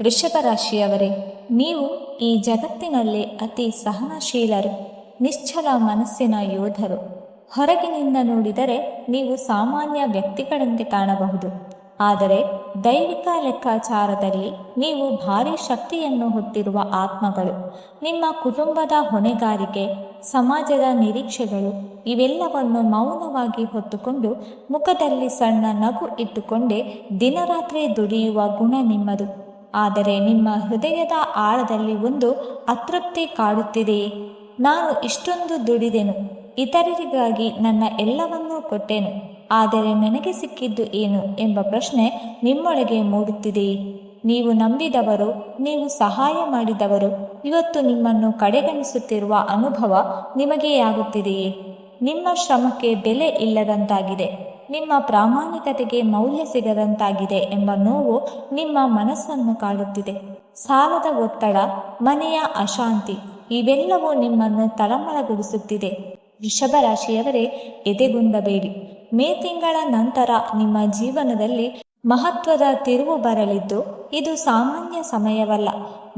ವೃಷಭ ರಾಶಿಯವರೇ, ನೀವು ಈ ಜಗತ್ತಿನಲ್ಲಿ ಅತಿ ಸಹನಶೀಲರು, ನಿಶ್ಚಲ ಮನಸ್ಸಿನ ಯೋಧರು. ಹೊರಗಿನಿಂದ ನೋಡಿದರೆ ನೀವು ಸಾಮಾನ್ಯ ವ್ಯಕ್ತಿಗಳಂತೆ ಕಾಣಬಹುದು. ಆದರೆ ದೈವಿಕ ಲೆಕ್ಕಾಚಾರದಲ್ಲಿ ನೀವು ಭಾರಿ ಶಕ್ತಿಯನ್ನು ಹೊತ್ತಿರುವ ಆತ್ಮಗಳು. ನಿಮ್ಮ ಕುಟುಂಬದ ಹೊಣೆಗಾರಿಕೆ, ಸಮಾಜದ ನಿರೀಕ್ಷೆಗಳು ಇವೆಲ್ಲವನ್ನು ಮೌನವಾಗಿ ಹೊತ್ತುಕೊಂಡು ಮುಖದಲ್ಲಿ ಸಣ್ಣ ನಗು ಇಟ್ಟುಕೊಂಡೇ ದಿನರಾತ್ರಿ ದುಡಿಯುವ ಗುಣ ನಿಮ್ಮದು. ಆದರೆ ನಿಮ್ಮ ಹೃದಯದ ಆಳದಲ್ಲಿ ಒಂದು ಅತೃಪ್ತಿ ಕಾಡುತ್ತಿದೆಯೇ? ನಾನು ಇಷ್ಟೊಂದು ದುಡಿದೆನು, ಇತರರಿಗಾಗಿ ನನ್ನ ಎಲ್ಲವನ್ನೂ ಕೊಟ್ಟೆನು, ಆದರೆ ನನಗೆ ಸಿಕ್ಕಿದ್ದು ಏನು ಎಂಬ ಪ್ರಶ್ನೆ ನಿಮ್ಮೊಳಗೆ ಮೂಡುತ್ತಿದೆಯೇ? ನೀವು ನಂಬಿದವರು, ನೀವು ಸಹಾಯ ಮಾಡಿದವರು ಇವತ್ತು ನಿಮ್ಮನ್ನು ಕಡೆಗಣಿಸುತ್ತಿರುವ ಅನುಭವ ನಿಮಗೆ ಆಗುತ್ತಿದೆಯೇ? ನಿಮ್ಮ ಶ್ರಮಕ್ಕೆ ಬೆಲೆ ಇಲ್ಲದಂತಾಗಿದೆ, ನಿಮ್ಮ ಪ್ರಾಮಾಣಿಕತೆಗೆ ಮೌಲ್ಯ ಸಿಗದಂತಾಗಿದೆ ಎಂಬ ನೋವು ನಿಮ್ಮ ಮನಸ್ಸನ್ನು ಕಾಡುತ್ತಿದೆ. ಸಾಲದ ಒತ್ತಡ, ಮನೆಯ ಅಶಾಂತಿ ಇವೆಲ್ಲವೂ ನಿಮ್ಮನ್ನು ತಳಮಳಗೊಳಿಸುತ್ತಿದೆ. ವೃಷಭ ರಾಶಿಯವರೇ, ಎದೆಗುಂದಬೇಡಿ. ಮೇ ತಿಂಗಳ ನಂತರ ನಿಮ್ಮ ಜೀವನದಲ್ಲಿ ಮಹತ್ವದ ತಿರುವು ಬರಲಿದ್ದು ಇದು ಸಾಮಾನ್ಯ ಸಮಯವಲ್ಲ.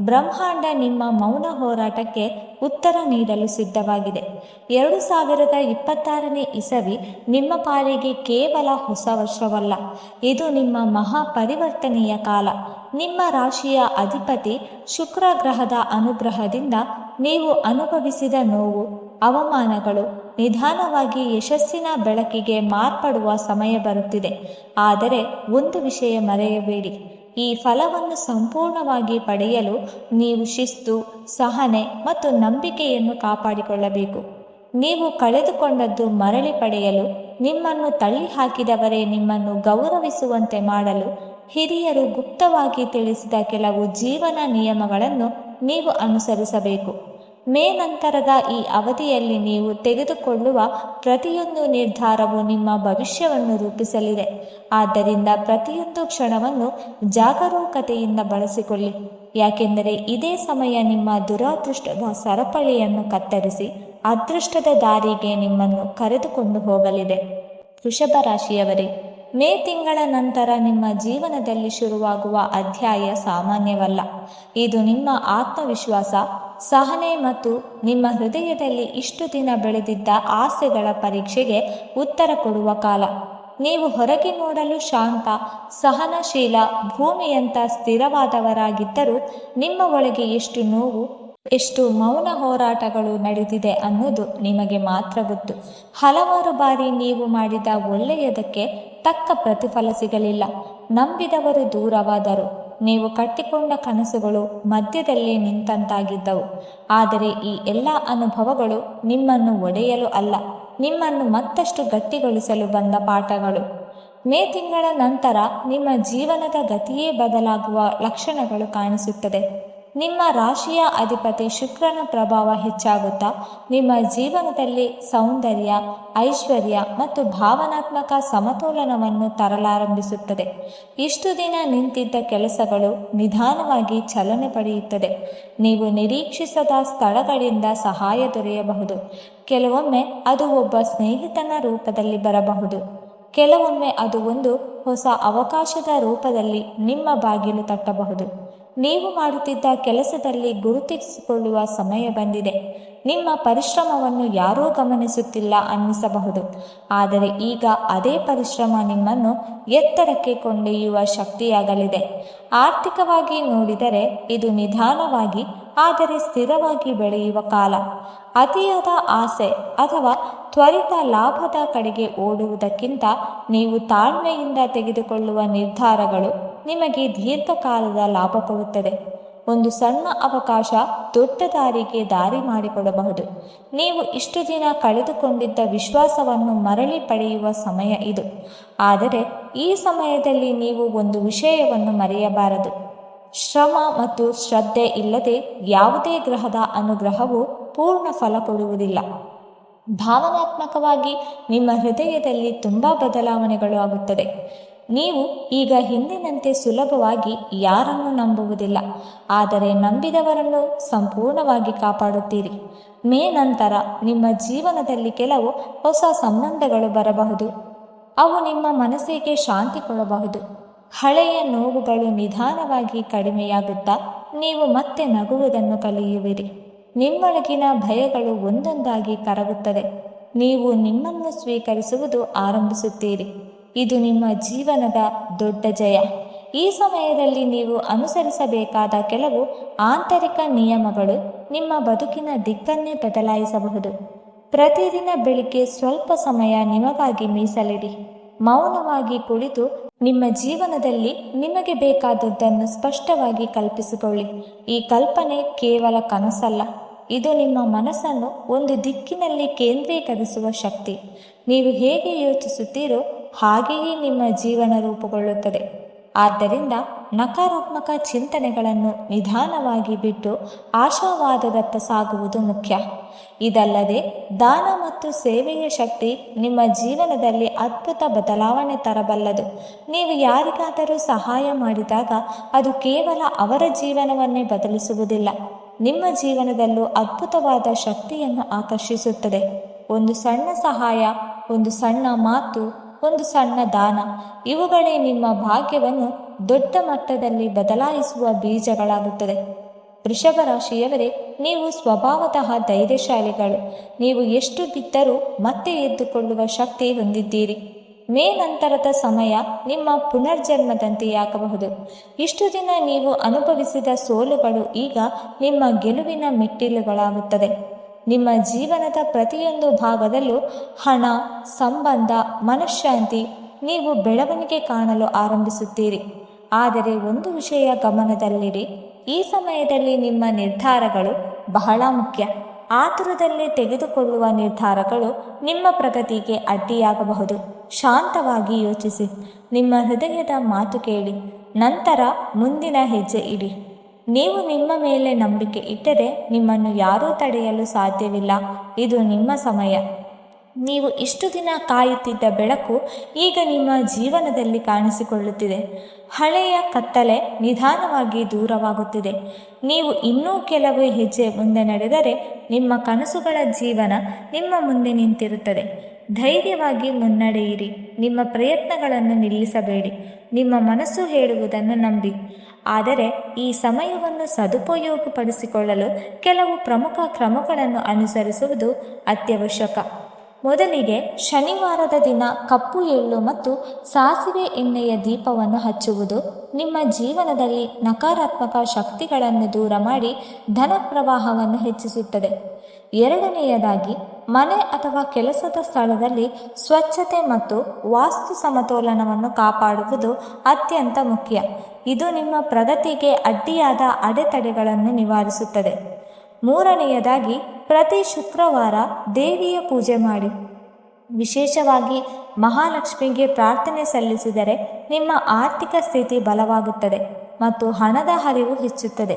ಬ್ರಹ್ಮಾಂಡ ನಿಮ್ಮ ಮೌನ ಹೋರಾಟಕ್ಕೆ ಉತ್ತರ ನೀಡಲು ಸಿದ್ಧವಾಗಿದೆ. 2026ನೇ ಇಸವಿ ನಿಮ್ಮ ಪಾಲಿಗೆ ಕೇವಲ ಹೊಸ ವರ್ಷವಲ್ಲ, ಇದು ನಿಮ್ಮ ಮಹಾಪರಿವರ್ತನೆಯ ಕಾಲ. ನಿಮ್ಮ ರಾಶಿಯ ಅಧಿಪತಿ ಶುಕ್ರ ಗ್ರಹದ ಅನುಗ್ರಹದಿಂದ ನೀವು ಅನುಭವಿಸಿದ ನೋವು, ಅವಮಾನಗಳು ನಿಧಾನವಾಗಿ ಯಶಸ್ಸಿನ ಬೆಳಕಿಗೆ ಮಾರ್ಪಡುವ ಸಮಯ ಬರುತ್ತಿದೆ. ಆದರೆ ಒಂದು ವಿಷಯ ಮರೆಯಬೇಡಿ, ಈ ಫಲವನ್ನು ಸಂಪೂರ್ಣವಾಗಿ ಪಡೆಯಲು ನೀವು ಶಿಸ್ತು, ಸಹನೆ ಮತ್ತು ನಂಬಿಕೆಯನ್ನು ಕಾಪಾಡಿಕೊಳ್ಳಬೇಕು. ನೀವು ಕಳೆದುಕೊಂಡದ್ದು ಮರಳಿ ಪಡೆಯಲು, ನಿಮ್ಮನ್ನು ತಳ್ಳಿ ಹಾಕಿದವರೇ ನಿಮ್ಮನ್ನು ಗೌರವಿಸುವಂತೆ ಮಾಡಲು ಹಿರಿಯರು ಗುಪ್ತವಾಗಿ ತಿಳಿಸಿದ ಕೆಲವು ಜೀವನ ನಿಯಮಗಳನ್ನು ನೀವು ಅನುಸರಿಸಬೇಕು. ಮೇ ನಂತರದ ಈ ಅವಧಿಯಲ್ಲಿ ನೀವು ತೆಗೆದುಕೊಳ್ಳುವ ಪ್ರತಿಯೊಂದು ನಿರ್ಧಾರವು ನಿಮ್ಮ ಭವಿಷ್ಯವನ್ನು ರೂಪಿಸಲಿದೆ. ಆದ್ದರಿಂದ ಪ್ರತಿಯೊಂದು ಕ್ಷಣವನ್ನು ಜಾಗರೂಕತೆಯಿಂದ ಬಳಸಿಕೊಳ್ಳಿ, ಯಾಕೆಂದರೆ ಇದೇ ಸಮಯ ನಿಮ್ಮ ದುರಾದೃಷ್ಟದ ಸರಪಳಿಯನ್ನು ಕತ್ತರಿಸಿ ಅದೃಷ್ಟದ ದಾರಿಗೆ ನಿಮ್ಮನ್ನು ಕರೆದುಕೊಂಡು ಹೋಗಲಿದೆ. ವೃಷಭ ರಾಶಿಯವರೇ, ಮೇ ತಿಂಗಳ ನಂತರ ನಿಮ್ಮ ಜೀವನದಲ್ಲಿ ಶುರುವಾಗುವ ಅಧ್ಯಾಯ ಸಾಮಾನ್ಯವಲ್ಲ. ಇದು ನಿಮ್ಮ ಆತ್ಮವಿಶ್ವಾಸ, ಸಹನೆ ಮತ್ತು ನಿಮ್ಮ ಹೃದಯದಲ್ಲಿ ಇಷ್ಟು ದಿನ ಬೆಳೆದಿದ್ದ ಆಸೆಗಳ ಪರೀಕ್ಷೆಗೆ ಉತ್ತರ ಕೊಡುವ ಕಾಲ. ನೀವು ಹೊರಗೆ ನೋಡಲು ಶಾಂತ, ಸಹನಶೀಲ, ಭೂಮಿಯಂಥ ಸ್ಥಿರವಾದವರಾಗಿದ್ದರೂ ನಿಮ್ಮ ಒಳಗೆ ಎಷ್ಟು ನೋವು, ಎಷ್ಟು ಮೌನ ಹೋರಾಟಗಳು ನಡೆದಿದೆ ಅನ್ನೋದು ನಿಮಗೆ ಮಾತ್ರ ಗೊತ್ತು. ಹಲವಾರು ಬಾರಿ ನೀವು ಮಾಡಿದ ಒಳ್ಳೆಯದಕ್ಕೆ ತಕ್ಕ ಪ್ರತಿಫಲ ಸಿಗಲಿಲ್ಲ. ನಂಬಿದವರು ದೂರವಾದರು. ನೀವು ಕಟ್ಟಿಕೊಂಡ ಕನಸುಗಳು ಮಧ್ಯದಲ್ಲೇ ನಿಂತಂತಾಗಿದ್ದವು. ಆದರೆ ಈ ಎಲ್ಲ ಅನುಭವಗಳು ನಿಮ್ಮನ್ನು ಒಡೆಯಲು ಅಲ್ಲ, ನಿಮ್ಮನ್ನು ಮತ್ತಷ್ಟು ಗಟ್ಟಿಗೊಳಿಸಲು ಬಂದ ಪಾಠಗಳು. ಮೇ ತಿಂಗಳ ನಂತರ ನಿಮ್ಮ ಜೀವನದ ಗತಿಯೇ ಬದಲಾಗುವ ಲಕ್ಷಣಗಳು ಕಾಣಿಸುತ್ತದೆ. ನಿಮ್ಮ ರಾಶಿಯ ಅಧಿಪತಿ ಶುಕ್ರನ ಪ್ರಭಾವ ಹೆಚ್ಚಾಗುತ್ತಾ ನಿಮ್ಮ ಜೀವನದಲ್ಲಿ ಸೌಂದರ್ಯ, ಐಶ್ವರ್ಯ ಮತ್ತು ಭಾವನಾತ್ಮಕ ಸಮತೋಲನವನ್ನು ತರಲಾರಂಭಿಸುತ್ತದೆ. ಇಷ್ಟು ದಿನ ನಿಂತಿದ್ದ ಕೆಲಸಗಳು ನಿಧಾನವಾಗಿ ಚಲನೆ ಪಡೆಯುತ್ತದೆ. ನೀವು ನಿರೀಕ್ಷಿಸದ ಸ್ಥಳಗಳಿಂದ ಸಹಾಯ ದೊರೆಯಬಹುದು. ಕೆಲವೊಮ್ಮೆ ಅದು ಒಬ್ಬ ಸ್ನೇಹಿತನ ರೂಪದಲ್ಲಿ ಬರಬಹುದು. ಕೆಲವೊಮ್ಮೆ ಅದು ಒಂದು ಹೊಸ ಅವಕಾಶದ ರೂಪದಲ್ಲಿ ನಿಮ್ಮ ಬಾಗಿಲು ತಟ್ಟಬಹುದು. ನೀವು ಮಾಡುತ್ತಿದ್ದ ಕೆಲಸದಲ್ಲಿ ಗುರುತಿಸಿಕೊಳ್ಳುವ ಸಮಯ ಬಂದಿದೆ. ನಿಮ್ಮ ಪರಿಶ್ರಮವನ್ನು ಯಾರೂ ಗಮನಿಸುತ್ತಿಲ್ಲ ಅನ್ನಿಸಬಹುದು, ಆದರೆ ಈಗ ಅದೇ ಪರಿಶ್ರಮ ನಿಮ್ಮನ್ನು ಎತ್ತರಕ್ಕೆ ಕೊಂಡೊಯ್ಯುವ ಶಕ್ತಿಯಾಗಲಿದೆ. ಆರ್ಥಿಕವಾಗಿ ನೋಡಿದರೆ ಇದು ನಿಧಾನವಾಗಿ ಆದರೆ ಸ್ಥಿರವಾಗಿ ಬೆಳೆಯುವ ಕಾಲ. ಅತಿಯಾದ ಆಸೆ ಅಥವಾ ತ್ವರಿತ ಲಾಭದ ಕಡೆಗೆ ಓಡುವುದಕ್ಕಿಂತ ನೀವು ತಾಳ್ಮೆಯಿಂದ ತೆಗೆದುಕೊಳ್ಳುವ ನಿರ್ಧಾರಗಳು ನಿಮಗೆ ದೀರ್ಘಕಾಲದ ಲಾಭ ಕೊಡುತ್ತದೆ. ಒಂದು ಸಣ್ಣ ಅವಕಾಶ ದೊಡ್ಡ ದಾರಿಗೆ ದಾರಿ ಮಾಡಿಕೊಡಬಹುದು. ನೀವು ಇಷ್ಟು ದಿನ ಕಳೆದುಕೊಂಡಿದ್ದ ವಿಶ್ವಾಸವನ್ನು ಮರಳಿ ಪಡೆಯುವ ಸಮಯ ಇದು. ಆದರೆ ಈ ಸಮಯದಲ್ಲಿ ನೀವು ಒಂದು ವಿಷಯವನ್ನು ಮರೆಯಬಾರದು. ಶ್ರಮ ಮತ್ತು ಶ್ರದ್ಧೆ ಇಲ್ಲದೆ ಯಾವುದೇ ಗ್ರಹದ ಅನುಗ್ರಹವು ಪೂರ್ಣ ಫಲ ಕೊಡುವುದಿಲ್ಲ. ಭಾವನಾತ್ಮಕವಾಗಿ ನಿಮ್ಮ ಹೃದಯದಲ್ಲಿ ತುಂಬ ಬದಲಾವಣೆಗಳು ಆಗುತ್ತದೆ. ನೀವು ಈಗ ಹಿಂದಿನಂತೆ ಸುಲಭವಾಗಿ ಯಾರನ್ನು ನಂಬುವುದಿಲ್ಲ, ಆದರೆ ನಂಬಿದವರನ್ನು ಸಂಪೂರ್ಣವಾಗಿ ಕಾಪಾಡುತ್ತೀರಿ. ಮೇ ನಂತರ ನಿಮ್ಮ ಜೀವನದಲ್ಲಿ ಕೆಲವು ಹೊಸ ಸಂಬಂಧಗಳು ಬರಬಹುದು. ಅವು ನಿಮ್ಮ ಮನಸ್ಸಿಗೆ ಶಾಂತಿ ಕೊಡಬಹುದು. ಹಳೆಯ ನೋವುಗಳು ನಿಧಾನವಾಗಿ ಕಡಿಮೆಯಾಗುತ್ತಾ ನೀವು ಮತ್ತೆ ನಗುವುದನ್ನು ಕಲಿಯುವಿರಿ. ನಿಮ್ಮೊಳಗಿನ ಭಯಗಳು ಒಂದೊಂದಾಗಿ ಕರಗುತ್ತದೆ. ನೀವು ನಿಮ್ಮನ್ನು ಸ್ವೀಕರಿಸುವುದು ಆರಂಭಿಸುತ್ತೀರಿ. ಇದು ನಿಮ್ಮ ಜೀವನದ ದೊಡ್ಡ ಜಯ. ಈ ಸಮಯದಲ್ಲಿ ನೀವು ಅನುಸರಿಸಬೇಕಾದ ಕೆಲವು ಆಂತರಿಕ ನಿಯಮಗಳು ನಿಮ್ಮ ಬದುಕಿನ ದಿಕ್ಕನ್ನೇ ಬದಲಾಯಿಸಬಹುದು. ಪ್ರತಿದಿನ ಬೆಳಿಗ್ಗೆ ಸ್ವಲ್ಪ ಸಮಯ ನಿಮಗಾಗಿ ಮೀಸಲಿಡಿ. ಮೌನವಾಗಿ ಕುಳಿತು ನಿಮ್ಮ ಜೀವನದಲ್ಲಿ ನಿಮಗೆ ಬೇಕಾದದ್ದನ್ನು ಸ್ಪಷ್ಟವಾಗಿ ಕಲ್ಪಿಸಿಕೊಳ್ಳಿ. ಈ ಕಲ್ಪನೆ ಕೇವಲ ಕನಸಲ್ಲ, ಇದು ನಿಮ್ಮ ಮನಸ್ಸನ್ನು ಒಂದು ದಿಕ್ಕಿನಲ್ಲಿ ಕೇಂದ್ರೀಕರಿಸುವ ಶಕ್ತಿ. ನೀವು ಹೇಗೆ ಯೋಚಿಸುತ್ತೀರೋ ಹಾಗೆಯೇ ನಿಮ್ಮ ಜೀವನ ರೂಪುಗೊಳ್ಳುತ್ತದೆ. ಆದ್ದರಿಂದ ನಕಾರಾತ್ಮಕ ಚಿಂತನೆಗಳನ್ನು ನಿಧಾನವಾಗಿ ಬಿಟ್ಟು ಆಶಾವಾದದತ್ತ ಸಾಗುವುದು ಮುಖ್ಯ. ಇದಲ್ಲದೆ ದಾನ ಮತ್ತು ಸೇವೆಯ ಶಕ್ತಿ ನಿಮ್ಮ ಜೀವನದಲ್ಲಿ ಅದ್ಭುತ ಬದಲಾವಣೆ ತರಬಲ್ಲದು. ನೀವು ಯಾರಿಗಾದರೂ ಸಹಾಯ ಮಾಡಿದಾಗ ಅದು ಕೇವಲ ಅವರ ಜೀವನವನ್ನೇ ಬದಲಿಸುವುದಿಲ್ಲ, ನಿಮ್ಮ ಜೀವನದಲ್ಲೂ ಅದ್ಭುತವಾದ ಶಕ್ತಿಯನ್ನು ಆಕರ್ಷಿಸುತ್ತದೆ. ಒಂದು ಸಣ್ಣ ಸಹಾಯ, ಒಂದು ಸಣ್ಣ ಮಾತು, ಒಂದು ಸಣ್ಣ ದಾನ, ಇವುಗಳೇ ನಿಮ್ಮ ಭಾಗ್ಯವನ್ನು ದೊಡ್ಡ ಮಟ್ಟದಲ್ಲಿ ಬದಲಾಯಿಸುವ ಬೀಜಗಳಾಗುತ್ತದೆ. ವೃಷಭ ರಾಶಿಯವರೇ, ನೀವು ಸ್ವಭಾವತಃ ಧೈರ್ಯಶಾಲಿಗಳು. ನೀವು ಎಷ್ಟು ಬಿದ್ದರೂ ಮತ್ತೆ ಎದ್ದುಕೊಳ್ಳುವ ಶಕ್ತಿ ಹೊಂದಿದ್ದೀರಿ. ಮೇ ನಂತರದ ಸಮಯ ನಿಮ್ಮ ಪುನರ್ಜನ್ಮದಂತೆಯಾಗಬಹುದು. ಇಷ್ಟು ದಿನ ನೀವು ಅನುಭವಿಸಿದ ಸೋಲುಗಳು ಈಗ ನಿಮ್ಮ ಗೆಲುವಿನ ಮೆಟ್ಟಿಲುಗಳಾಗುತ್ತದೆ. ನಿಮ್ಮ ಜೀವನದ ಪ್ರತಿಯೊಂದು ಭಾಗದಲ್ಲೂ ಹಣ, ಸಂಬಂಧ, ಮನಃಶಾಂತಿ, ನೀವು ಬೆಳವಣಿಗೆ ಕಾಣಲು ಆರಂಭಿಸುತ್ತೀರಿ. ಆದರೆ ಒಂದು ವಿಷಯ ಗಮನದಲ್ಲಿಡಿ, ಈ ಸಮಯದಲ್ಲಿ ನಿಮ್ಮ ನಿರ್ಧಾರಗಳು ಬಹಳ ಮುಖ್ಯ. ಆತುರದಲ್ಲಿ ತೆಗೆದುಕೊಳ್ಳುವ ನಿರ್ಧಾರಗಳು ನಿಮ್ಮ ಪ್ರಗತಿಗೆ ಅಡ್ಡಿಯಾಗಬಹುದು. ಶಾಂತವಾಗಿ ಯೋಚಿಸಿ, ನಿಮ್ಮ ಹೃದಯದ ಮಾತು ಕೇಳಿ, ನಂತರ ಮುಂದಿನ ಹೆಜ್ಜೆ ಇಡಿ. ನೀವು ನಿಮ್ಮ ಮೇಲೆ ನಂಬಿಕೆ ಇಟ್ಟರೆ ನಿಮ್ಮನ್ನು ಯಾರೂ ತಡೆಯಲು ಸಾಧ್ಯವಿಲ್ಲ. ಇದು ನಿಮ್ಮ ಸಮಯ. ನೀವು ಇಷ್ಟು ದಿನ ಕಾಯುತ್ತಿದ್ದ ಬೆಳಕು ಈಗ ನಿಮ್ಮ ಜೀವನದಲ್ಲಿ ಕಾಣಿಸಿಕೊಳ್ಳುತ್ತಿದೆ. ಹಳೆಯ ಕತ್ತಲೆ ನಿಧಾನವಾಗಿ ದೂರವಾಗುತ್ತಿದೆ. ನೀವು ಇನ್ನೂ ಕೆಲವು ಹೆಜ್ಜೆ ಮುಂದೆ ನಡೆದರೆ ನಿಮ್ಮ ಕನಸುಗಳ ಜೀವನ ನಿಮ್ಮ ಮುಂದೆ ನಿಂತಿರುತ್ತದೆ. ಧೈರ್ಯವಾಗಿ ಮುನ್ನಡೆಯಿರಿ. ನಿಮ್ಮ ಪ್ರಯತ್ನಗಳನ್ನು ನಿಲ್ಲಿಸಬೇಡಿ. ನಿಮ್ಮ ಮನಸ್ಸು ಹೇಳುವುದನ್ನು ನಂಬಿ. ಆದರೆ ಈ ಸಮಯವನ್ನು ಸದುಪಯೋಗಪಡಿಸಿಕೊಳ್ಳಲು ಕೆಲವು ಪ್ರಮುಖ ಕ್ರಮಗಳನ್ನು ಅನುಸರಿಸುವುದು ಅತ್ಯವಶ್ಯಕ. ಮೊದಲಿಗೆ, ಶನಿವಾರದ ದಿನ ಕಪ್ಪು ಎಳ್ಳು ಮತ್ತು ಸಾಸಿವೆ ಎಣ್ಣೆಯ ದೀಪವನ್ನು ಹಚ್ಚುವುದು ನಿಮ್ಮ ಜೀವನದಲ್ಲಿ ನಕಾರಾತ್ಮಕ ಶಕ್ತಿಗಳನ್ನು ದೂರ ಮಾಡಿ ಧನ ಪ್ರವಾಹವನ್ನು ಹೆಚ್ಚಿಸುತ್ತದೆ. ಎರಡನೆಯದಾಗಿ, ಮನೆ ಅಥವಾ ಕೆಲಸದ ಸ್ಥಳದಲ್ಲಿ ಸ್ವಚ್ಛತೆ ಮತ್ತು ವಾಸ್ತು ಸಮತೋಲನವನ್ನು ಕಾಪಾಡುವುದು ಅತ್ಯಂತ ಮುಖ್ಯ. ಇದು ನಿಮ್ಮ ಪ್ರಗತಿಗೆ ಅಡ್ಡಿಯಾದ ಅಡೆತಡೆಗಳನ್ನು ನಿವಾರಿಸುತ್ತದೆ. ಮೂರನೆಯದಾಗಿ, ಪ್ರತಿ ಶುಕ್ರವಾರ ದೇವಿಯ ಪೂಜೆ ಮಾಡಿ. ವಿಶೇಷವಾಗಿ ಮಹಾಲಕ್ಷ್ಮಿಗೆ ಪ್ರಾರ್ಥನೆ ಸಲ್ಲಿಸಿದರೆ ನಿಮ್ಮ ಆರ್ಥಿಕ ಸ್ಥಿತಿ ಬಲವಾಗುತ್ತದೆ ಮತ್ತು ಹಣದ ಹರಿವು ಹೆಚ್ಚುತ್ತದೆ.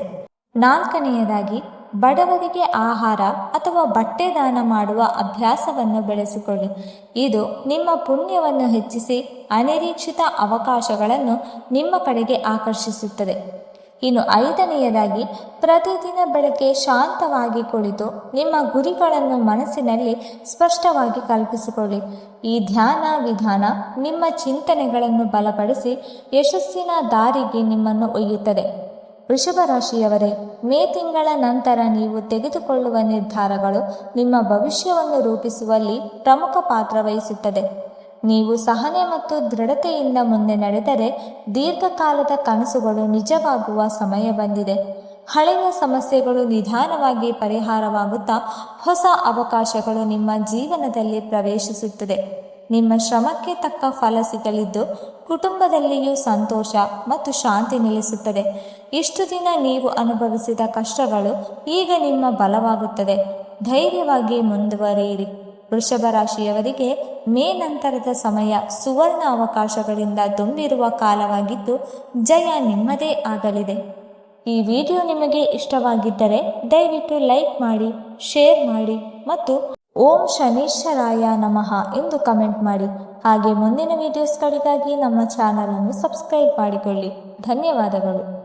ನಾಲ್ಕನೆಯದಾಗಿ, ಬಡವರಿಗೆ ಆಹಾರ ಅಥವಾ ಬಟ್ಟೆ ದಾನ ಮಾಡುವ ಅಭ್ಯಾಸವನ್ನು ಬೆಳೆಸಿಕೊಳ್ಳಿ. ಇದು ನಿಮ್ಮ ಪುಣ್ಯವನ್ನು ಹೆಚ್ಚಿಸಿ ಅನಿರೀಕ್ಷಿತ ಅವಕಾಶಗಳನ್ನು ನಿಮ್ಮ ಕಡೆಗೆ ಆಕರ್ಷಿಸುತ್ತದೆ. ಇನ್ನು ಐದನೆಯದಾಗಿ, ಪ್ರತಿದಿನ ಬೆಳಗ್ಗೆ ಶಾಂತವಾಗಿ ಕುಳಿತು ನಿಮ್ಮ ಗುರಿಗಳನ್ನು ಮನಸ್ಸಿನಲ್ಲಿ ಸ್ಪಷ್ಟವಾಗಿ ಕಲ್ಪಿಸಿಕೊಳ್ಳಿ. ಈ ಧ್ಯಾನ ವಿಧಾನ ನಿಮ್ಮ ಚಿಂತನೆಗಳನ್ನು ಬಲಪಡಿಸಿ ಯಶಸ್ಸಿನ ದಾರಿಗೆ ನಿಮ್ಮನ್ನು ಒಯ್ಯುತ್ತದೆ. ವೃಷಭ ರಾಶಿಯವರೇ, ಮೇ ತಿಂಗಳ ನಂತರ ನೀವು ತೆಗೆದುಕೊಳ್ಳುವ ನಿರ್ಧಾರಗಳು ನಿಮ್ಮ ಭವಿಷ್ಯವನ್ನು ರೂಪಿಸುವಲ್ಲಿ ಪ್ರಮುಖ ಪಾತ್ರ ವಹಿಸುತ್ತದೆ. ನೀವು ಸಹನೆ ಮತ್ತು ದೃಢತೆಯಿಂದ ಮುಂದೆ ನಡೆದರೆ ದೀರ್ಘಕಾಲದ ಕನಸುಗಳು ನಿಜವಾಗುವ ಸಮಯ ಬಂದಿದೆ. ಹಳೆಯ ಸಮಸ್ಯೆಗಳು ನಿಧಾನವಾಗಿ ಪರಿಹಾರವಾಗುತ್ತಾ ಹೊಸ ಅವಕಾಶಗಳು ನಿಮ್ಮ ಜೀವನದಲ್ಲಿ ಪ್ರವೇಶಿಸುತ್ತದೆ. ನಿಮ್ಮ ಶ್ರಮಕ್ಕೆ ತಕ್ಕ ಫಲ ಸಿಗಲಿದ್ದು ಕುಟುಂಬದಲ್ಲಿಯೂ ಸಂತೋಷ ಮತ್ತು ಶಾಂತಿ ನೆಲೆಸುತ್ತದೆ. ಇಷ್ಟು ದಿನ ನೀವು ಅನುಭವಿಸಿದ ಕಷ್ಟಗಳು ಈಗ ನಿಮ್ಮ ಬಲವಾಗುತ್ತದೆ. ಧೈರ್ಯವಾಗಿ ಮುಂದುವರಿಯಿರಿ. ವೃಷಭ ರಾಶಿಯವರಿಗೆ ಮೇ ನಂತರದ ಸಮಯ ಸುವರ್ಣ ಅವಕಾಶಗಳಿಂದ ತುಂಬಿರುವ ಕಾಲವಾಗಿದ್ದು ಜಯ ನಿಮ್ಮದೇ ಆಗಲಿದೆ. ಈ ವಿಡಿಯೋ ನಿಮಗೆ ಇಷ್ಟವಾಗಿದ್ದರೆ ದಯವಿಟ್ಟು ಲೈಕ್ ಮಾಡಿ, ಶೇರ್ ಮಾಡಿ ಮತ್ತು ಓಂ ಶನೀಶ್ವರಾಯ ನಮಃ ಎಂದು ಕಮೆಂಟ್ ಮಾಡಿ. ಹಾಗೆ ಮುಂದಿನ ವಿಡಿಯೋಸ್ಗಳಿಗಾಗಿ ನಮ್ಮ ಚಾನಲನ್ನು ಸಬ್ಸ್ಕ್ರೈಬ್ ಮಾಡಿಕೊಳ್ಳಿ. ಧನ್ಯವಾದಗಳು.